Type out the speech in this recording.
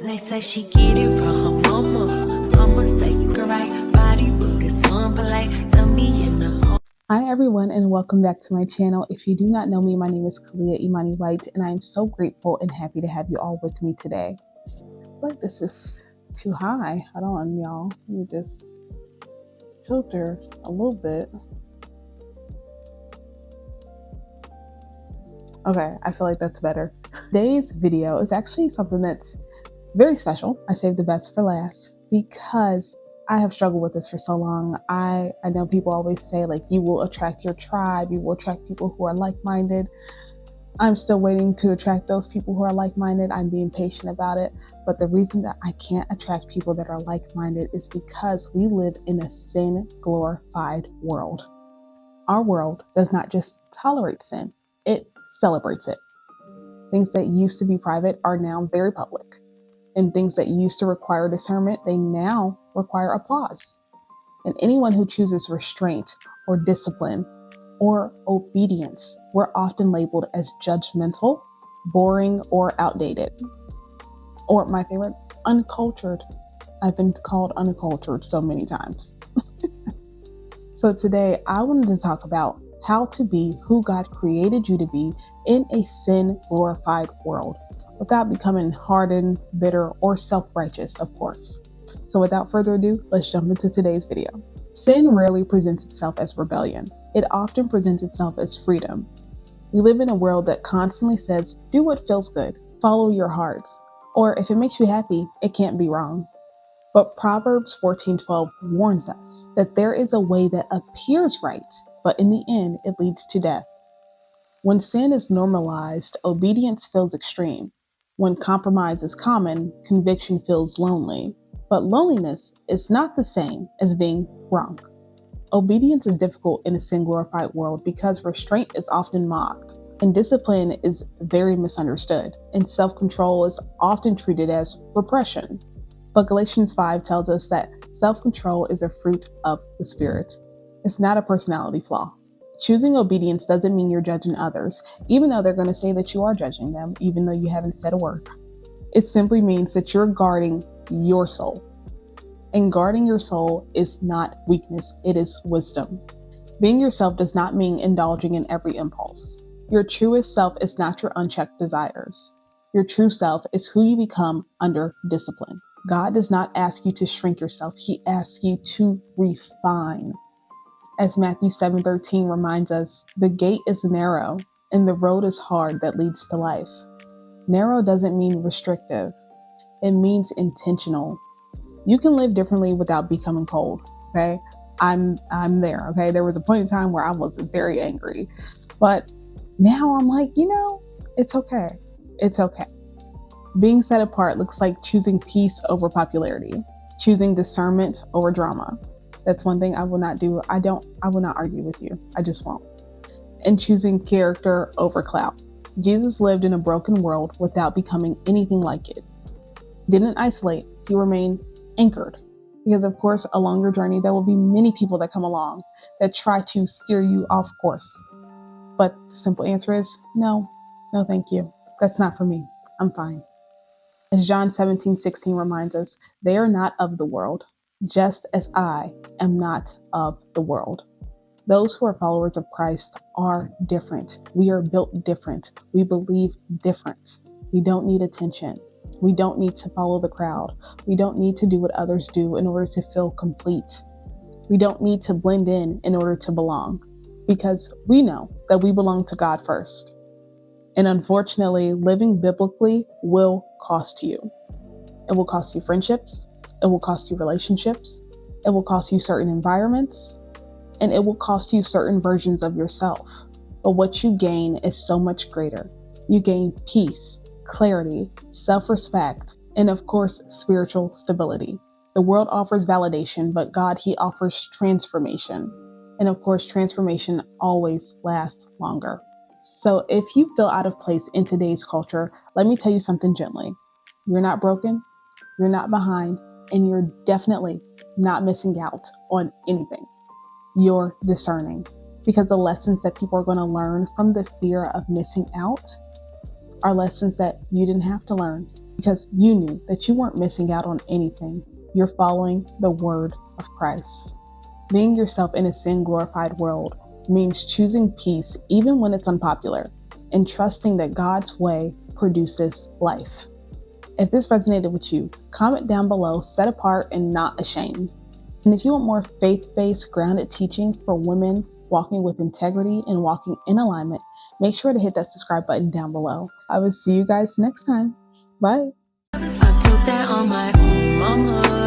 When they say she get it from her mama say you can write body rude is fun, but like tell me in the home. Hi everyone, and welcome back to my channel. If you do not know me, my name is Kalia Imani White, and I am so grateful and happy to have you all with me today. I feel like this is too high. Hold on, y'all. Let me just tilt her a little bit. Okay, I feel like that's better. Today's video is actually something that's very special. I saved the best for last because I have struggled with this for so long. I know people always say, like, you will attract your tribe, you will attract people who are like-minded. I'm still waiting to attract those people who are like-minded. I'm being patient about it. But the reason that I can't attract people that are like-minded is because we live in a sin-glorified world. Our world does not just tolerate sin, it celebrates it. Things that used to be private are now very public. And things that used to require discernment, they now require applause. And anyone who chooses restraint or discipline or obedience, we're often labeled as judgmental, boring, or outdated. Or my favorite, uncultured. I've been called uncultured so many times. So today I wanted to talk about how to be who God created you to be in a sin-glorified world without becoming hardened, bitter, or self-righteous, of course. So without further ado, let's jump into today's video. Sin rarely presents itself as rebellion. It often presents itself as freedom. We live in a world that constantly says, do what feels good, follow your heart, or if it makes you happy, it can't be wrong. But Proverbs 14:12 warns us that there is a way that appears right, but in the end, it leads to death. When sin is normalized, obedience feels extreme. When compromise is common, conviction feels lonely. But loneliness is not the same as being wrong. Obedience is difficult in a sin-glorified world because restraint is often mocked, and discipline is very misunderstood, and self-control is often treated as repression. But Galatians 5 tells us that self-control is a fruit of the Spirit. It's not a personality flaw. Choosing obedience doesn't mean you're judging others, even though they're going to say that you are judging them, even though you haven't said a word. It simply means that you're guarding your soul. And guarding your soul is not weakness, it is wisdom. Being yourself does not mean indulging in every impulse. Your truest self is not your unchecked desires. Your true self is who you become under discipline. God does not ask you to shrink yourself, He asks you to refine. As Matthew 7:13 reminds us, the gate is narrow and the road is hard that leads to life. Narrow doesn't mean restrictive. It means intentional. You can live differently without becoming cold, okay? I'm there, okay? There was a point in time where I was very angry, but now I'm like, it's okay. It's okay. Being set apart looks like choosing peace over popularity, choosing discernment over drama. That's one thing I will not do. I will not argue with you. I just won't. And choosing character over clout. Jesus lived in a broken world without becoming anything like it. Didn't isolate. He remained anchored. Because of course, along your journey, there will be many people that come along that try to steer you off course. But the simple answer is no, thank you. That's not for me. I'm fine. As John 17:16 reminds us, they are not of the world, just as I am not of the world. Those who are followers of Christ are different. We are built different. We believe different. We don't need attention. We don't need to follow the crowd. We don't need to do what others do in order to feel complete. We don't need to blend in order to belong, because we know that we belong to God first. And unfortunately, living biblically will cost you. It will cost you friendships. It will cost you relationships. It will cost you certain environments. And it will cost you certain versions of yourself. But what you gain is so much greater. You gain peace, clarity, self-respect, and of course, spiritual stability. The world offers validation, but God, He offers transformation. And of course, transformation always lasts longer. So if you feel out of place in today's culture, let me tell you something gently. You're not broken, you're not behind, and you're definitely not missing out on anything. You're discerning, because the lessons that people are going to learn from the fear of missing out are lessons that you didn't have to learn. because you knew that you weren't missing out on anything. You're following the word of Christ. Being yourself in a sin-glorified world means choosing peace even when it's unpopular and trusting that God's way produces life. If this resonated with you, comment down below, set apart and not ashamed. And if you want more faith-based, grounded teaching for women walking with integrity and walking in alignment, make sure to hit that subscribe button down below. I will see you guys next time. Bye. I put that on my mama.